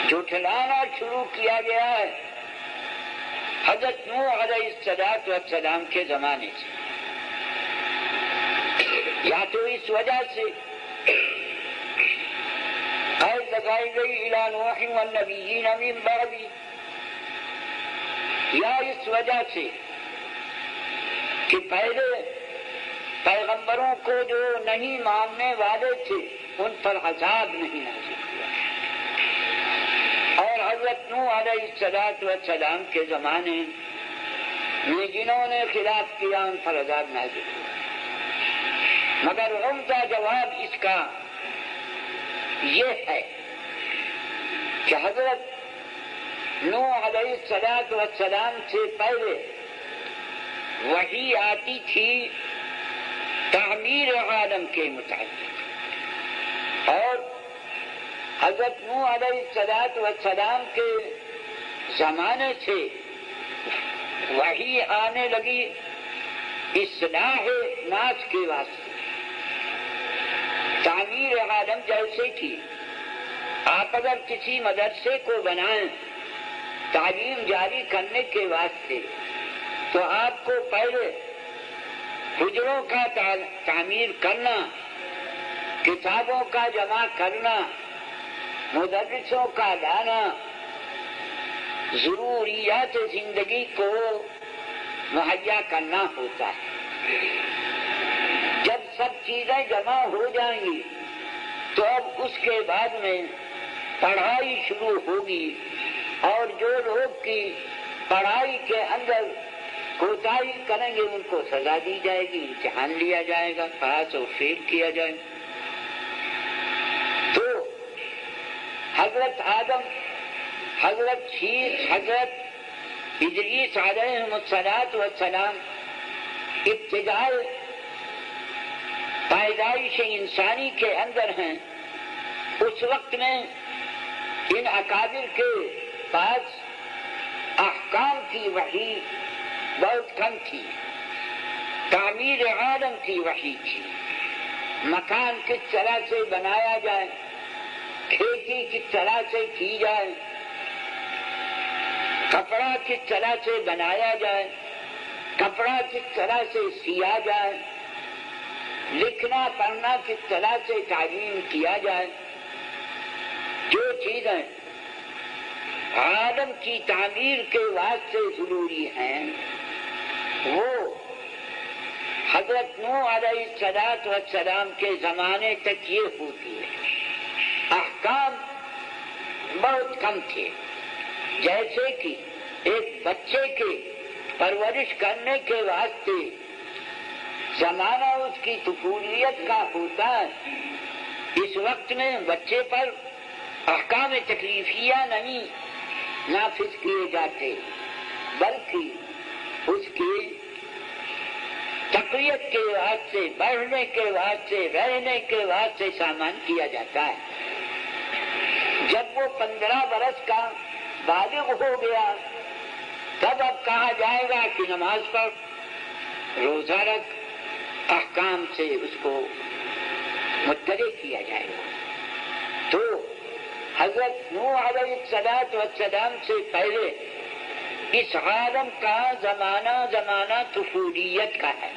جھٹلانا شروع کیا گیا ہے حضرت نوح علیہ السلام کے زمانے سے، یا تو اس وجہ سے قید لگائی گئی الی نوح والنبیین من بعد، یا اس وجہ سے کہ پہلے پیغمبروں کو جو نہیں ماننے والے تھے ان پر عذاب نہیں نازل ہوا، اور حضرت نوح علیہ السلام کے زمانے میں جنہوں نے خلاف کیا ان پر عذاب نازل ہوا۔ مگر عمدہ جواب اس کا یہ ہے کہ حضرت نوح علیہ السلام سے پہلے وحی آتی تھی تعمیر عالم کے متعلق، اور حضرت نوح علیہ السلام کے زمانے سے وحی آنے لگی اصلاح ناس کے واسطے، تعمیر عالم، جیسے کہ آپ اگر کسی مدرسے کو بنائیں تعلیم جاری کرنے کے واسطے تو آپ کو پہلے حجروں کا تعمیر کرنا، کتابوں کا جمع کرنا، مدرسوں کا لانا، ضروریات زندگی کو مہیا کرنا ہوتا ہے۔ جب سب چیزیں جمع ہو جائیں گی تو اب اس کے بعد میں پڑھائی شروع ہوگی، اور جو لوگ کی پڑھائی کے اندر کوتاہی کریں گے ان کو سزا دی جائے گی، امتحان لیا جائے گا، پاس اور فیل کیا جائے گا۔ تو حضرت آدم، حضرت شیخ، حضرت ادریس علیہ السلام ابتدائی پیدائش انسانی کے اندر ہیں، اس وقت میں ان اکابر کے پاس احکام کی وحی بہت کم تھی، تعمیر عالم کی وحی تھی، مکان کس طرح سے بنایا جائے، کھیتی کس طرح سے کی جائے، کپڑا کس طرح سے بنایا جائے، کپڑا کس طرح سے سیا جائے، لکھنا پڑھنا کس طرح سے تعلیم کیا جائے، جو چیزیں عالم کی تعمیر کے واسطے ضروری ہیں وہ حضرت نوح علیہ السلام کے زمانے تک یہ ہوتی ہے۔ احکام بہت کم تھے، جیسے کہ ایک بچے کے پرورش کرنے کے واسطے زمانہ اس کی طفولیت کا ہوتا ہے، اس وقت میں بچے پر احکام تکلیفیہ نہیں نافذ کیے جاتے، بلکہ اس کی تقویت کے واسطے، بڑھنے کے واسطے، رہنے کے واسطے سامان کیا جاتا ہے۔ جب وہ 15 برس کا بالغ ہو گیا تب اب کہا جائے گا کہ نماز پڑھ، روزہ رکھ، احکام سے اس کو مطلع کیا جائے گا۔ تو حضرت نوح علیہ السلام سے پہلے اس عالم کا زمانہ طفولیت کا ہے۔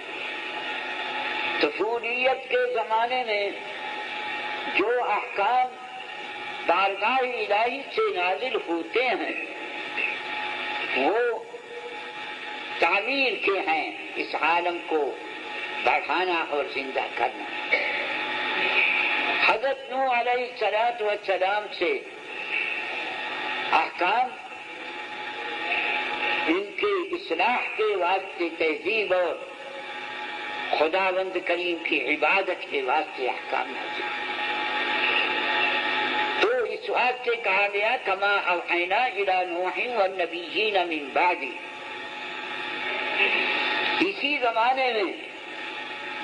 طفولیت کے زمانے میں جو احکام بارگاہ الہی سے نازل ہوتے ہیں وہ تعمیر کے ہیں، اس عالم کو بڑھانا اور زندہ کرنا۔ حضرت نوح علیہ السلام سے احکام ان کے اصلاح کے واسطے، تہذیب اور خداوند کریم کی عبادت کے واسطے احکام نازل۔ تو اس واسطے کہا گیا کما اوحینا الی نوح والنبیین من بعد۔ اسی زمانے میں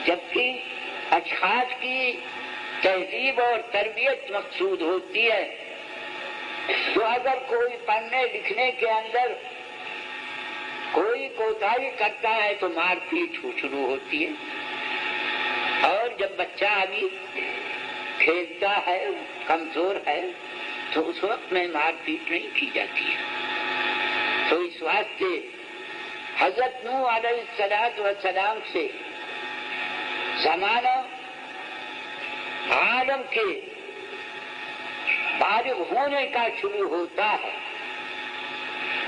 جبکہ اشخاص کی تہذیب اور تربیت مقصود ہوتی ہے تو اگر کوئی پڑھنے لکھنے کے اندر کوئی کوتاہی کرتا ہے تو مار پیٹ شروع ہوتی ہے، اور جب بچہ ابھی کھیلتا ہے، کمزور ہے، تو اس وقت میں مار پیٹ نہیں کی جاتی ہے. تو اس واسطے حضرت نوح علیہ السلام سے زمانہ عالم کے بالغ ہونے کا شروع ہوتا ہے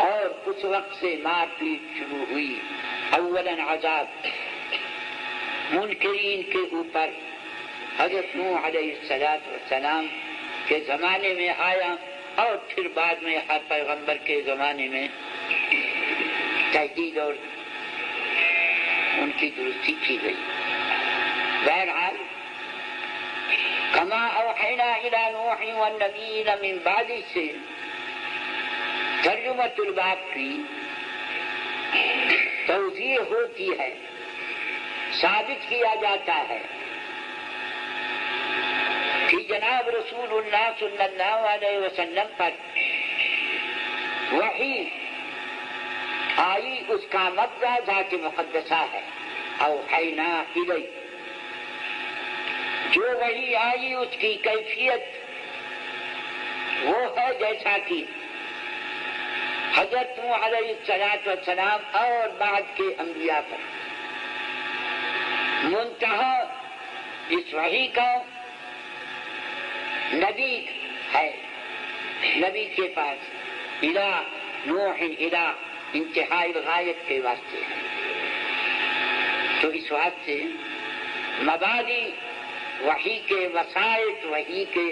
اور اس وقت سے مار پیٹ شروع ہوئی. اولاً عذاب منکرین کے اوپر حضرت نوح علیہ السلام کے زمانے میں آیا اور پھر بعد میں ہر پیغمبر کے زمانے میں تجدید اور ان کی درستی کی گئی. بہرحال کما اوحینا الی نوح والنبیین من بعد سے ترجمۃ الباب کی توضیح ہوتی ہے، ثابت کیا جاتا ہے کہ جناب رسول اللہ صلی اللہ علیہ وسلم پر وحی آئی، اس کا مبدا ذات مقدسہ ہے. اوحینا الی، جو وحی آئی اس کی کیفیت وہ ہے جیسا کہ حضرت نوح علیہ السلام اور بعد کے انبیاء پر. منتہا اس وحی کا نبی ہے، نبی کے پاس الہ نوح الہ انتہائی غایت کے واسطے ہے. تو اس واسطے مبادی وحی کے وسائط، وحی کے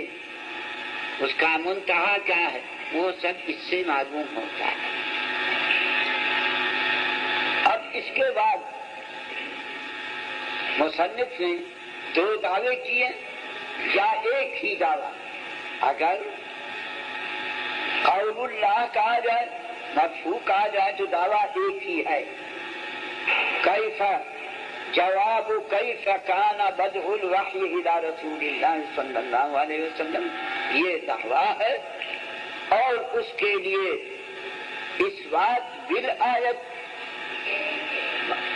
اس کا منتہا کیا ہے وہ سب اس سے معلوم ہوتا ہے. اب اس کے بعد مصنف نے دو دعوے کیے یا ایک ہی دعویٰ. اگر قول اللہ کہا جائے، مرفوع کہا جائے تو دعویٰ ایک ہی ہے. کیف جواب کیف کان بدء الوحی الی رسول اللہ صلی اللہ علیہ وسلم، یہ دعویٰ ہے اور اس کے لیے اس بات بالآیت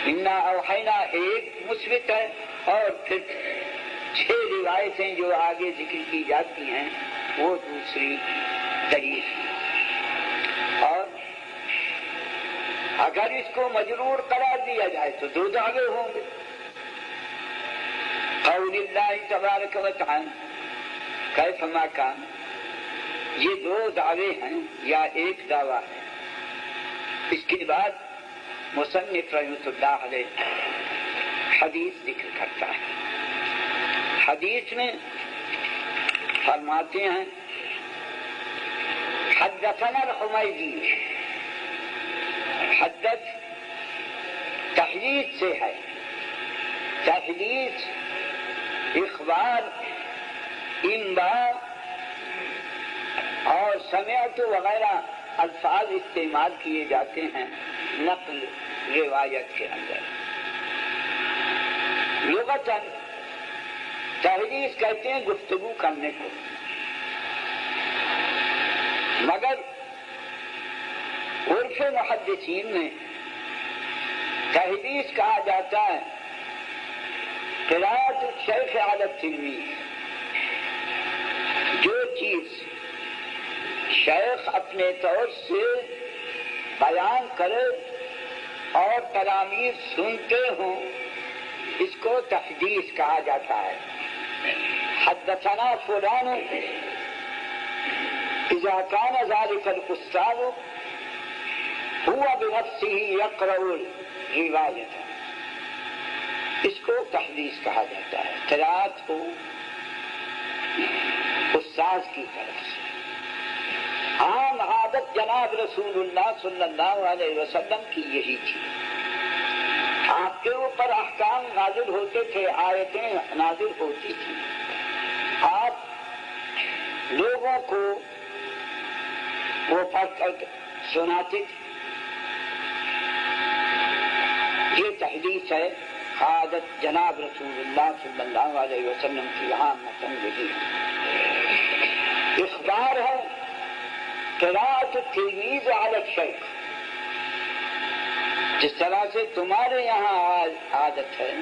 انا اوحینا ایک مثبت ہے اور پھر 6 روایتیں جو آگے ذکر کی جاتی ہیں وہ دوسری دلیل ہے. اور اگر اس کو مجرور قرار دیا جائے تو 2 دعوے ہوں گے. قول اللہ تبارک و تعالی کیف ما کان، یہ 2 دعوے ہیں یا ایک دعویٰ ہے. اس کے بعد مصنف رحمۃ اللہ علیہ حدیث ذکر کرتا ہے. حدیث میں فرماتے ہیں حدثنا الحمیدی، حدث تحدیث سے ہے، تحدیث اخبار، انباء اور سمعت وغیرہ الفاظ استعمال کیے جاتے ہیں نقل روایت کے اندر. لغتاً تحدیث کہتے ہیں گفتگو کرنے کو، مگر عرف محدثین میں تحدیث کہا جاتا ہے قراءۃ الشیخ علی التلمیذ، جو چیز شیخ اپنے طور سے بیان کرے اور تلامید سنتے ہوں، اس کو تحدیث کہا جاتا ہے. حدثنا فلان اذا كان ذلك الاستاذ هو بنفسه يقرأ الرواية، اس کو تحدیث کہا جاتا ہے. قراءت کو استاذ کی طرف سے. عام عادت جناب رسول اللہ صلی اللہ علیہ وسلم کی یہی تھی. آپ کے اوپر احکام نازل ہوتے تھے، آیتیں نازل ہوتی تھی، آپ لوگوں کو وہ پڑھ کر سناتے تھے. یہ تحدیث ہے. عادت جناب رسول اللہ صلی اللہ علیہ وسلم کی عام متن یہی ہے. اخبار ہے قراءۃ التلمیذ علی الشیخ، جس طرح سے تمہارے یہاں عادت ہے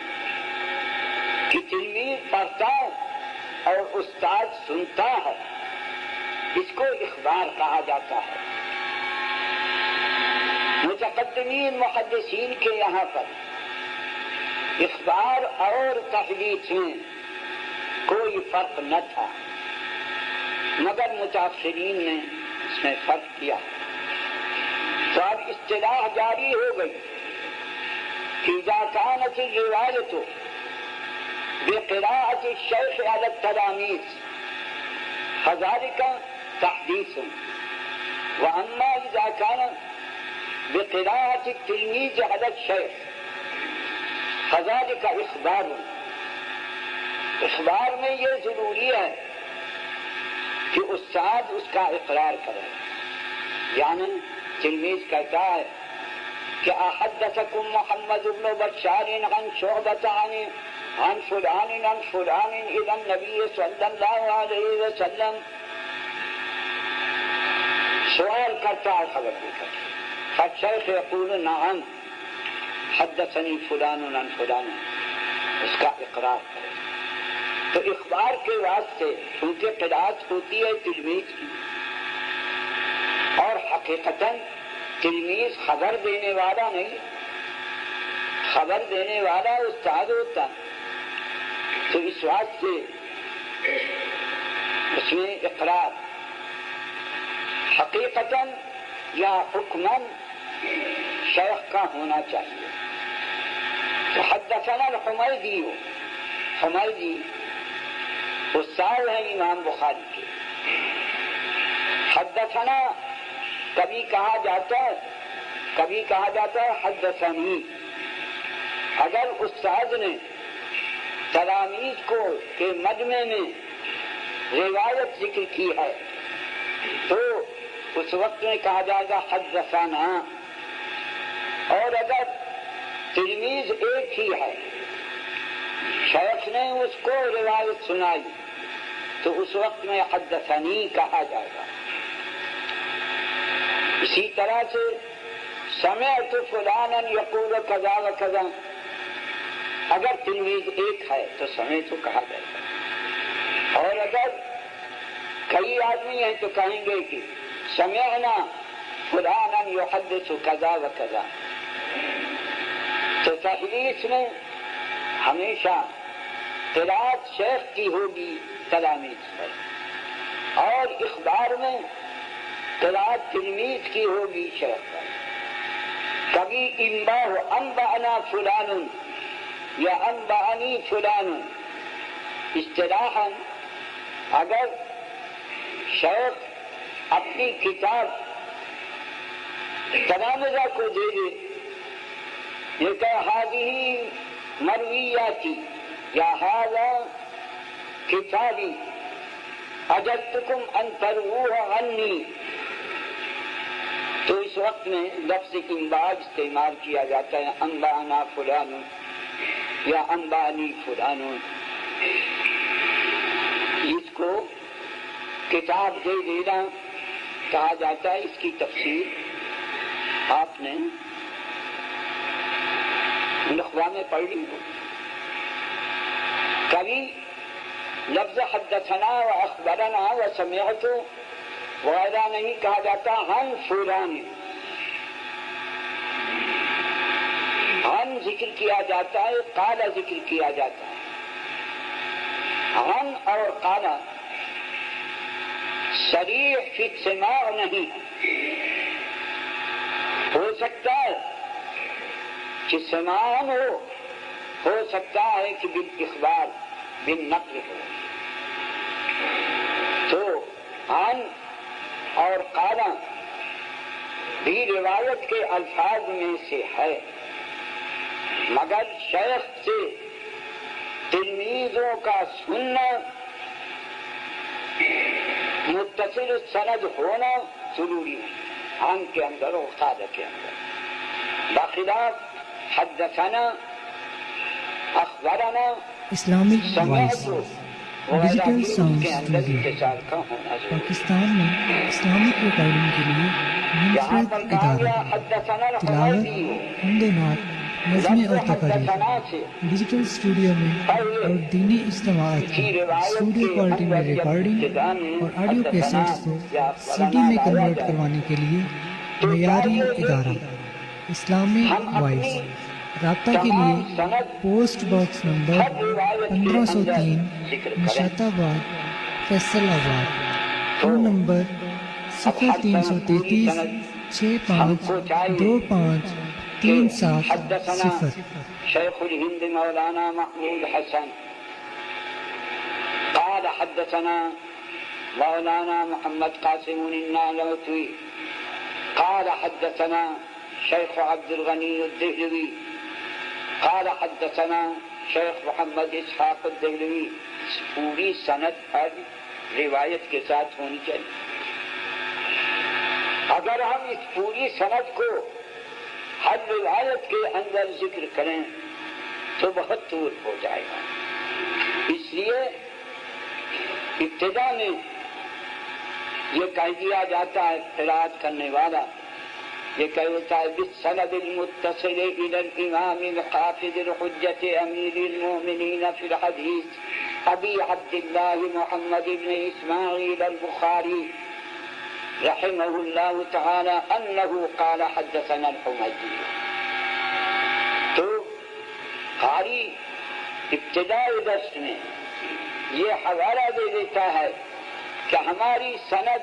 کہ تلمیذ پڑھتا اور استاد سنتا ہے، اس کو اخبار کہا جاتا ہے۔ متقدمین محدثین کے یہاں پر اخبار اور تحدیث میں کوئی فرق نہ تھا، مگر متاثرین نے اس میں فرق کیا، تو اب اصطلاح جاری ہو گئی کہ اذا كانت الروایت بقراءة الشیخ علی التلاميذ فذلك تحدیث، واما اذا كان بقراءة التلميذ على الشیخ فذلك اخبار۔ اخبار میں یہ ضروری ہے کہ استاد اس کا اقرار کرے، یعنی تلمیذ کہتا ہے کہ احدثکم محمد بن بشار عن شعبۃ عن فلان عن فلان الی النبی صلی اللہ علیہ وسلم، سوال کرتا ہے خبر لے کر، فالشیخ یقول نعم حدثنی فلان عن فلان، اس کا اقرار کرے۔ تو اخبار کے واسطے کیونکہ قراءت ہوتی ہے تلمیذ کی، اور حقیقتاً تلمیذ خبر دینے والا نہیں، خبر دینے والا استاد ہوتا، تو اس واسطے اس میں اقرار حقیقتاً یا حکماً شیخ کا ہونا چاہیے۔ تو حدثنا الحمیدی، حمیدی استاد ہیں امام بخاری کے، حدثنا کبھی کہا جاتا ہے، کبھی کہا جاتا ہے حدثنی۔ اگر استاد نے تلاميذ کو کے مجمع میں روایت ذکر کی ہے تو اس وقت میں کہا جائے گا حدثنا، اور اگر تلمیذ ایک ہی ہے، شیخ نے اس کو روایت سنائی تو اس وقت میں حدثنی کہا جائے گا۔ اسی طرح سے سمعت فلانا یقول کذا و کذا، اگر تلمیذ ایک ہے تو سمعت کہا جائے گا، اور اگر کئی آدمی ہیں تو کہیں گے کہ سمعنا فلانا یحدث کذا و کذا۔ تو تحدیث میں ہمیشہ قراءت شیخ کی ہوگی تلاميذ پر، اور اخبار میں قراءت تلمیذ کی ہوگی شیخ پر۔ کبھی انباء انبأنا فلان یا انبأنی فلان، اصطلاحاً اگر شیخ اپنی کتاب تلامذہ کو دے دے، یہ کہ هذه مرویاتی یا هذا کتابی اجدتکم ان ترووه عنی، تو اس وقت میں لفظ انباء استعمال کیا جاتا ہے، انبأنا فلان یا انبأنی فلان۔ اس کو کتاب دے دینا کہا جاتا ہے۔ اس کی تفسیر آپ نے نخبہ میں پڑھ لی ہو۔ کبھی لفظ حدثنا و اخبرنا و سمعت وغیرہ نہیں کہا جاتا، ہم فلان، ہم ذکر کیا جاتا ہے، قال ذکر کیا جاتا ہے۔ ہم اور قال صریح فی السماع نہیں، ہو سکتا ہے کہ سماع ہو سکتا ہے کہ بالاخبار بالنقل ہو۔ تو عن اور قال بھی روایت کے الفاظ میں سے ہے، مگر شیخ سے تلمیذوں کا سننا، متصل سند ہونا ضروری ہے عن کے اندر اور قال کے اندر، بخلاف حدثنا اخبرنا اسلامک وائس ڈیجیٹل ساؤنڈ کے اندر اسٹوڈیو اتصال کا ہونا ضروری ہے۔ پاکستان میں اسلامک ریکارڈنگ کے لیے یہاں منفرد پر کہا گیا ادارہ حدثنا تلاوت الحمیدی، حمد نعت نظمیں اور تقاریر ڈیجیٹل اسٹوڈیو میں اور دینی اجتماعات کی اسٹوڈیو کوالٹی میں ریکارڈنگ اور آڈیو کیسٹس کو سی ڈی میں کنورٹ کروانے کے لیے معیاری ادارہ اسلامک وائس۔ رابطہ کے لیے پوسٹ باکس نمبر 1503 نشاط آباد فیصل آباد، فون نمبر 0333 6525 37 شیخ الہند مولانا محمود حسن قال حدثنا مولانا محمد قاسم النانوتوی قال حدثنا شیخ عبد الغنی الدہلوی قال حدثنا شیخ محمد اسحاق الدہلوی۔ پوری سند ہر روایت کے ساتھ ہونی چاہیے۔ اگر ہم اس پوری سند کو ہر روایت کے اندر ذکر کریں تو بہت دور ہو جائے گا۔ اس لیے ابتدا میں یہ کہہ دیا جاتا ہے قرأت کرنے والا یہ کہتا ہے بالسند المتصل الى الامام الحافظ الحجة امیر المؤمنین فی الحدیث ابی عبد اللہ محمد بن اسماعیل البخاری رحمہ اللہ تعالی انہ قال حدثنا الحمیدی۔ تو قاری ابتدائی درس میں یہ حوالہ دے دیتا ہے کہ ہماری سند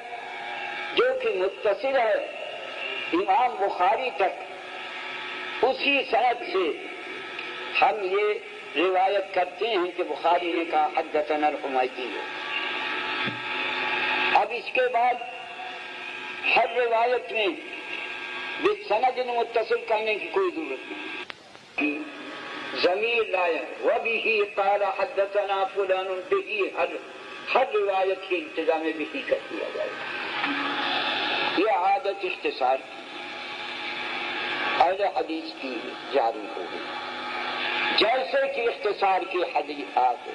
جو کہ متصل ہے امام بخاری تک، اسی سند سے ہم یہ روایت کرتے ہیں کہ بخاری نے کہا حدثنا الحمیدی۔ اب اس کے بعد ہر روایت میں بالسند متصل کرنے کی کوئی ضرورت نہیں، ضمیر لائے وبہ قال حدثنا فلان بہ، ہر روایت کے ابتدا میں بھی کر دیا جائے گا۔ یہ عادت اختصار اہل حدیث کی جاری ہو گئی، جیسے کہ اختصار کی حدیث آگے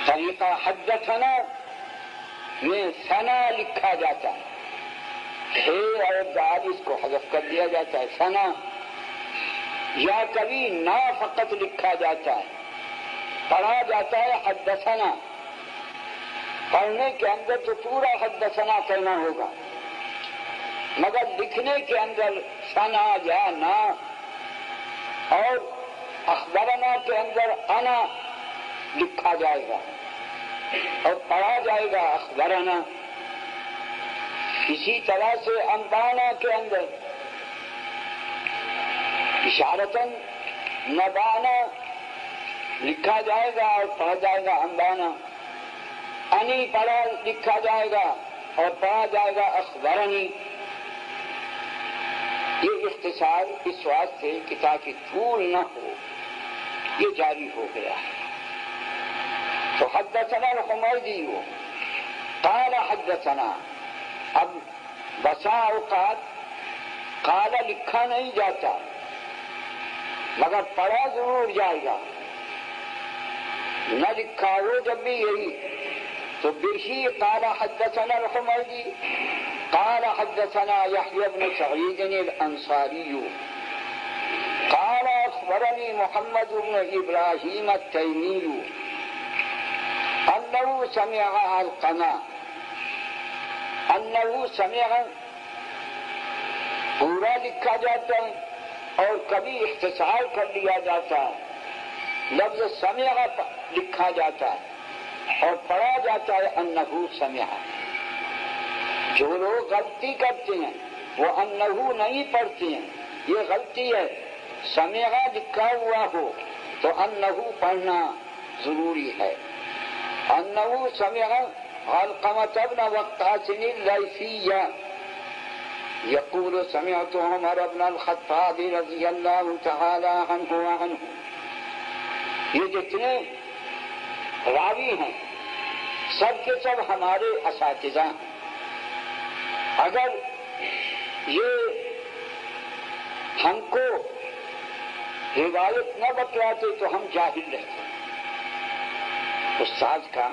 طریقہ حدثنا میں ثنا لکھا جاتا ہے، ہے اور بعد اس کو حذف کر دیا جاتا ہے ثنا، یا کبھی نا فقط لکھا جاتا ہے، پڑھا جاتا ہے حدثنا، پڑھنے کے اندر تو پورا حدثنا کہنا ہوگا، مگر لکھنے کے اندر ثنا یا نا، اور اخبرنا کے اندر انا لکھا جائے گا اور پڑھا جائے گا اخبرنا۔ اسی طرح سے انبانا کے اندر اشارتاً نبانا لکھا جائے گا اور پڑھا جائے گا انبانا، انی پڑھا لکھا جائے گا اور پڑھا جائے گا اخبرنی۔ یہ اختصار اس واسطے کہ تاکہ طول نہ ہو یہ جاری ہو گیا ہے۔ تو حدثنا الحمیدی قال حدثنا، اب بسا اوقات قال لکھا نہیں جاتا مگر پڑھا ضرور جائے گا، نہ لکھا ہو جب بھی یہی تو بہی قال حدثنا الحمیدی قال حدثنا يحيى بن سعيد الانصاري قال اخبرني محمد بن ابراهيم التيمي انه سمع علقمة انه سمع، پورا لکھا جاتا ہے اور کبھی اختصار کر لیا جاتا ہے، لفظ سمع لکھا جاتا ہے اور پڑھا جاتا ہے انه سمع۔ جو لوگ غلطی کرتے ہیں وہ انہو نہیں پڑھتے ہیں، یہ غلطی ہے۔ سمعہ لکھا ہوا ہو تو انہو پڑھنا ضروری ہے۔ انہو سمعہ علقمة بن وقاص الليثي يقول سمعت عمر بن الخطاب رضی اللہ تعالی عنہ وعنہ۔ یہ جتنے راوی ہیں سب کے سب ہمارے اساتذہ ہیں، اگر یہ ہم کو روایت نہ بتلاتے تو ہم جاہل رہتے۔ استاد کا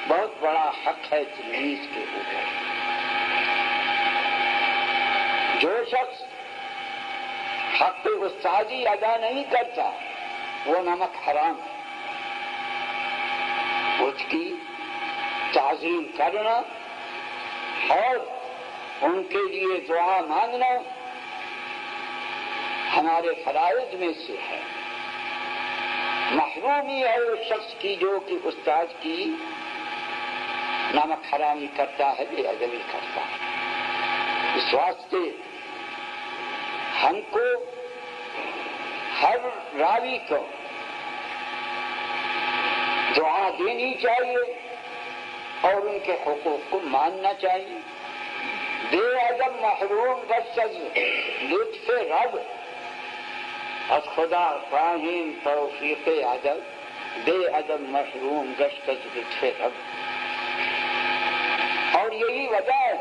بہت بڑا حق ہے تلمیذ کے اوپر۔ جو شخص حق استادی ادا نہیں کرتا وہ نمک حرام ہے. اس کی تعظیم کرنا اور ان کے لیے دعا مانگنا ہمارے فرائض میں سے ہے. محرومی ہے اس شخص کی جو کہ استاد کی نمک حرامی کرتا ہے، بے ادبی کرتا ہے. اس واسطے ہم کو ہر راوی کو دعا دینی چاہیے اور ان کے حقوق کو ماننا چاہیے. بے ادب محروم گشت از لطف رب، از خدا فاہم توفیق ادب. بے ادب محروم گشت از لطف رب. اور یہی وجہ ہے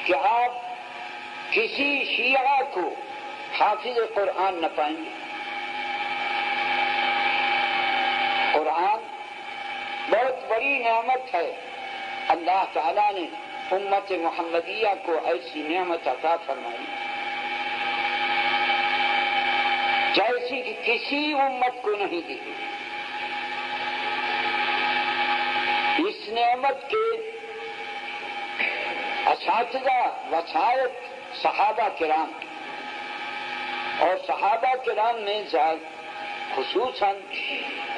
کہ آپ کسی شیعہ کو حافظ قرآن نہ پائیں گے. قرآن بہت بڑی نعمت ہے. اللہ تعالیٰ نے امت محمدیہ کو ایسی نعمت عطا فرمائی جیسی کہ کسی امت کو نہیں دی. اس نعمت کے اساتذہ وسائط صحابہ کرام اور صحابہ کرام میں خصوصاً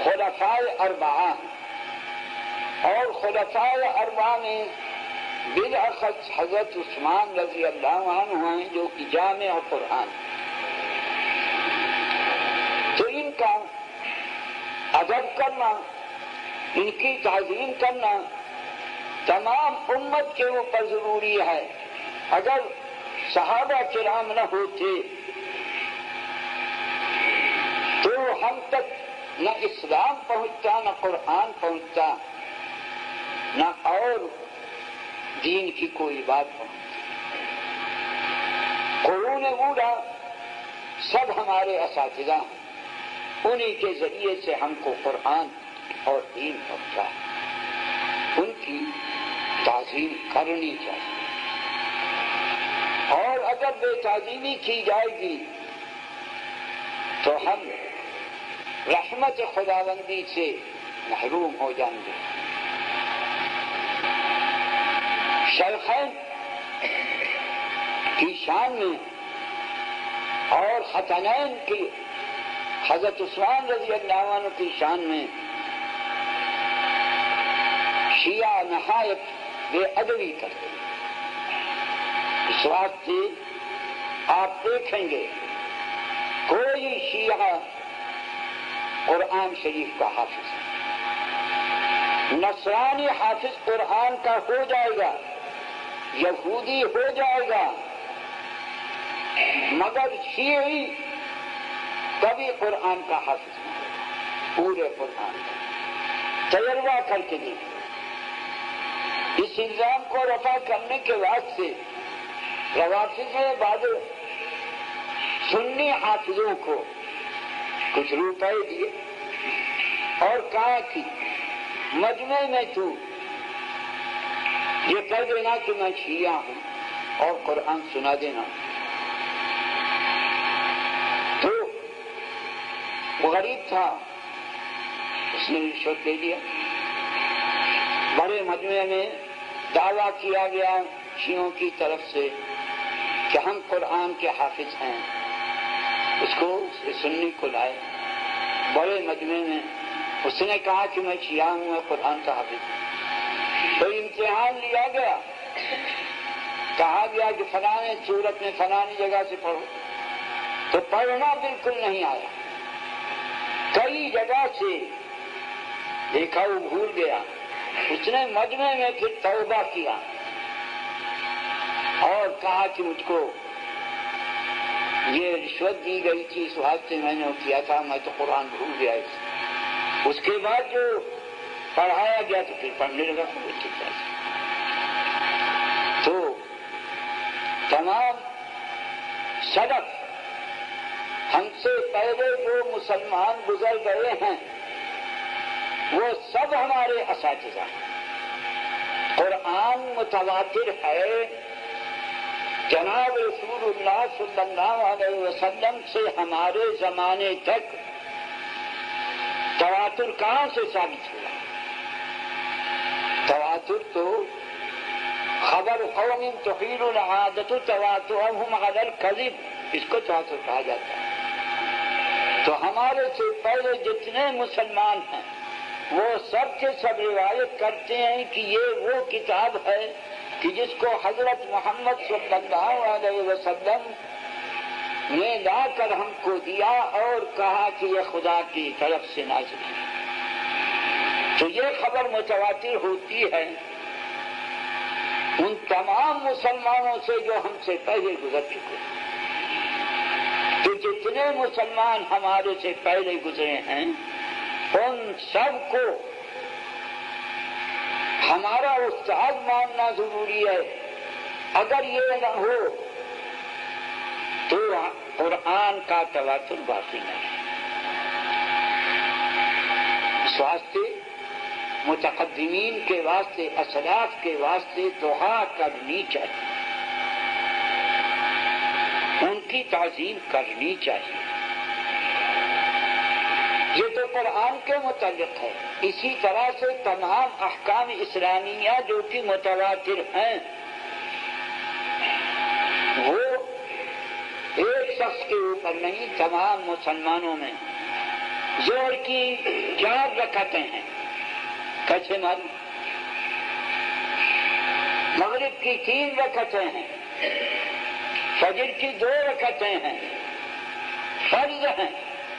خلفائے اربعہ اور خلفائے اربعہ میں بالاخص حضرت عثمان رضی اللہ عنہ ہیں جو کہ جامع قرآن. تو ان کا ادب کرنا، ان کی تعظیم کرنا تمام امت کے اوپر ضروری ہے. اگر صحابہ کرام نہ ہوتے تو ہم تک نہ اسلام پہنچتا، نہ قرآن پہنچتا، نہ اور دین کی کوئی بات پہنچتی. قرون اولا سب ہمارے اساتذہ ہیں، انہی کے ذریعے سے ہم کو قرآن اور دین پہنچا ہے. ان کی تعظیم کرنی چاہیے. اور اگر بے تعظیمی کی جائے گی تو ہم رحمت خداوندی سے محروم ہو جائیں گے. شیخین کی شان میں اور ختنین کی حضرت عثمان رضی اللہ عنہ کی شان میں شیعہ نہایت بے ادبی کرتے. اس واسطے آپ دیکھیں گے کوئی شیعہ قرآن شریف کا حافظ ہے، نصرانی حافظ قرآن کا ہو جائے گا، یہودی ہو جائے گا، مگر شیعی کبھی قرآن کا حافظ نہیں ہوگا. پورے قرآن کا تجربہ کر کے دیکھیں. اس الزام کو رفع کرنے کے واسطے روافض نے بعض سنی حافظوں کو کچھ روپے دیے اور کہا کہ مجمع میں تو یہ کہہ دینا کہ میں شیعہ ہوں اور قرآن سنا دینا. تو وہ غریب تھا، اس نے رشوت دے دیا. بڑے مجمع میں دعویٰ کیا گیا شیعوں کی طرف سے کہ ہم قرآن کے حافظ ہیں. اس کو سنی کو لائے بڑے مجمع میں. اس نے کہا کہ میں شیعہ ہوں، میں قرآن کا حافظ ہوں. تو امتحان لیا گیا، کہا گیا کہ فلانے سورت میں فلانی جگہ سے پڑھو. تو پڑھنا بالکل نہیں آیا. کئی جگہ سے دیکھا وہ بھول گیا. اس نے مجمع میں پھر توبہ کیا اور کہا کہ مجھ کو یہ رشوت دی گئی تھی، اس واسطے میں نے کیا تھا، میں تو قرآن بھول گیا. اس کے بعد جو پڑھایا گیا تو پھر پڑھنے لگا. تو تمام سبق ہم سے پہلے جو مسلمان گزر گئے ہیں وہ سب ہمارے اساتذہ ہیں. قرآن متواتر ہے جناب رسول اللہ صلی اللہ علیہ وسلم سے ہمارے زمانے تک تواتر کہاں سے ثابت ہوا؟ تواتر تو خبر قوم تحیل العادت تواترهم علی الکذب، اس کو تواتر کہا جاتا ہے۔ تو ہمارے سے پہلے جتنے مسلمان ہیں وہ سب کے سب روایت کرتے ہیں کہ یہ وہ کتاب ہے کہ جس کو حضرت محمد صلی اللہ علیہ وسلم نے لا کر ہم کو دیا اور کہا کہ یہ خدا کی طرف سے نازل ہے۔ تو یہ خبر متواتر ہوتی ہے ان تمام مسلمانوں سے جو ہم سے پہلے گزر چکے ہیں۔ تو جتنے مسلمان ہمارے سے پہلے گزرے ہیں ان سب کو ہمارا استاد ماننا ضروری ہے۔ اگر یہ نہ ہو تو قرآن کا تواتر باقی نہیں۔ اس واسطے متقدمین کے واسطے، اسلاف کے واسطے دعا کرنی چاہیے، ان کی تعظیم کرنی چاہیے۔ یہ تو قرآن کے متعلق ہے۔ اسی طرح سے تمام احکام اسلامیہ جو کہ متواتر ہیں وہ ایک شخص کے اوپر نہیں، تمام مسلمانوں میں۔ ظہر کی 4 رکعتیں ہیں، کیسے معلوم؟ مغرب کی 3 رکعتیں ہیں، فجر کی 2 رکعتیں ہیں، فرض ہیں۔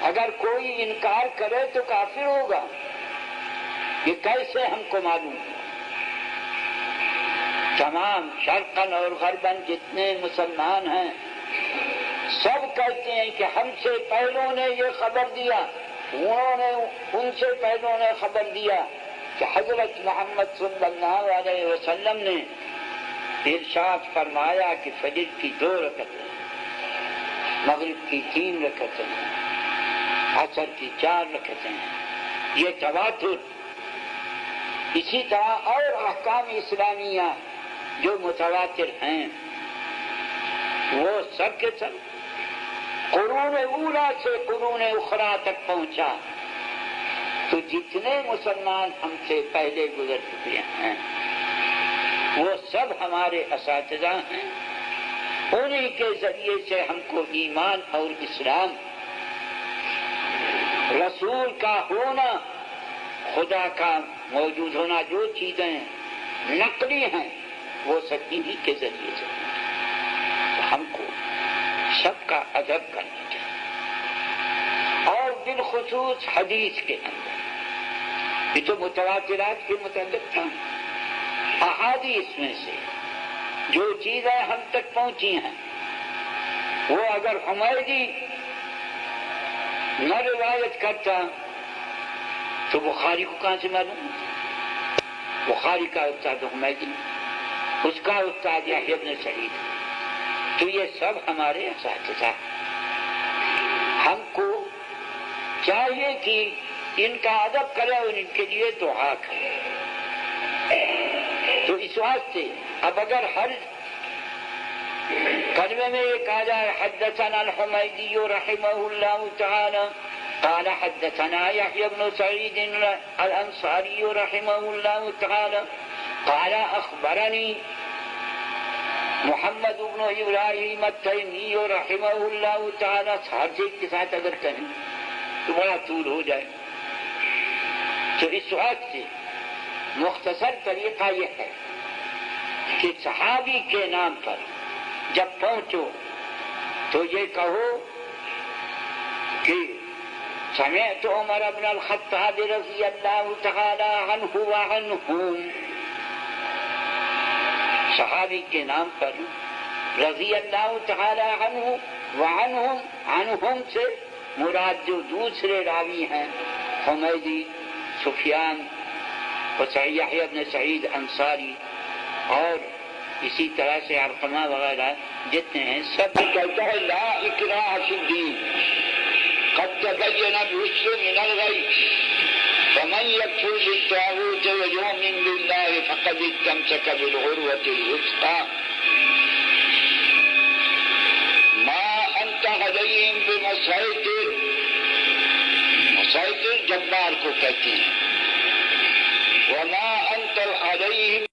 اگر کوئی انکار کرے تو کافر ہوگا۔ یہ کیسے ہم کو معلوم؟ تمام شرقاً اور غرباً جتنے مسلمان ہیں سب کہتے ہیں کہ ہم سے پہلوں نے یہ خبر دیا، انہوں نے ان سے پہلوں نے خبر دیا کہ حضرت محمد صلی اللہ علیہ وسلم نے ارشاد فرمایا کہ فجر کی 2 رکعتیں، مغرب کی 3 رکعتیں، عصر کی 4 رکعتیں ہیں۔ یہ تواتر۔ اسی طرح اور احکام اسلامیہ جو متواتر ہیں وہ سب کے سب قرون اولا سے قرون اخرى تک پہنچا۔ تو جتنے مسلمان ہم سے پہلے گزر چکے ہیں وہ سب ہمارے اساتذہ ہیں، انہی کے ذریعے سے ہم کو ایمان اور اسلام، رسول کا ہونا، خدا کا موجود ہونا، جو چیزیں نقلی ہیں وہ سب انہی کے ذریعے سے۔ تو ہم کو سب کا ادب کرنا چاہیے، اور بالخصوص حدیث کے اندر یہ تو متواترات کے متعلق تھا۔ احادیث میں سے جو چیزیں ہم تک پہنچی ہیں وہ اگر حمیدی نہ روایت کرتا تو بخاری کو کہاں سے معلوم؟ بخاری کا استاد حمیدی، اس کا استاد یحییٰ بن سعید۔ تو یہ سب ہمارے اساتذہ۔ ہم کو چاہیے کہ ان کا ادب کرے اور ان کے لیے دعا کرے۔ تو اس واسطے اب اگر ہر کلمے میں یہ کہا جائے حدثنا الحمیدی رحمہ اللہ تعالی قال حدثنا یحییٰ بن سعید الانصاری رحمہ اللہ تعالی قال اخبرنی محمد بن ابراہیم التیمی رحمہ اللہ تعالی، ہر چیز کے ساتھ اگر کہیں تو بڑا طول ہو جائے۔ تو اس وقت سے مختصر طریقہ یہ ہے کہ صحابی کے نام پر جب پہنچو تو یہ کہو کہ سمعت عمر بن الخطاب رضی اللہ تعالی عنہ وعنہم، صحابی کے نام پر رضی اللہ تعالی عنہ وعنہم، عنہم سے مراد جو دوسرے راوی ہیں حمیدی، سفیان اور یحییٰ بن سعید انصاری اور اسی طرح سے علقمہ وغیرہ جتنے ہیں، سب کہتا ہے لا اکراہ فی الدین قد تبین الرشد من الغی ومن یکفر بالطاغوت ویؤمن باللہ فقد استمسک بالعروۃ الوثقی۔ مسائل جبار کو کہتے ہیں. وما انت علیہم